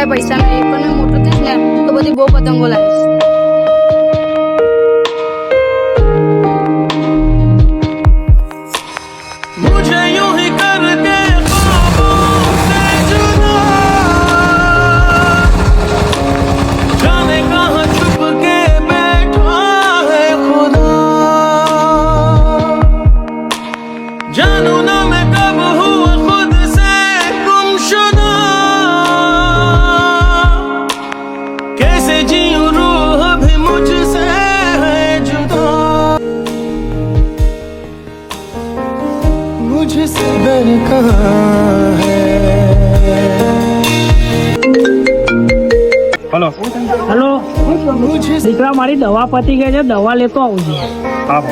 પાસે પૈસા નહીં, પણ મેં મોટું થઈશ ને તો બધી બહુ પતંગો લાવીશ. હેલો હેલો દીકરા, મારી દવા પતી ગઈ છે, દવા લેતો આવું છું. હા.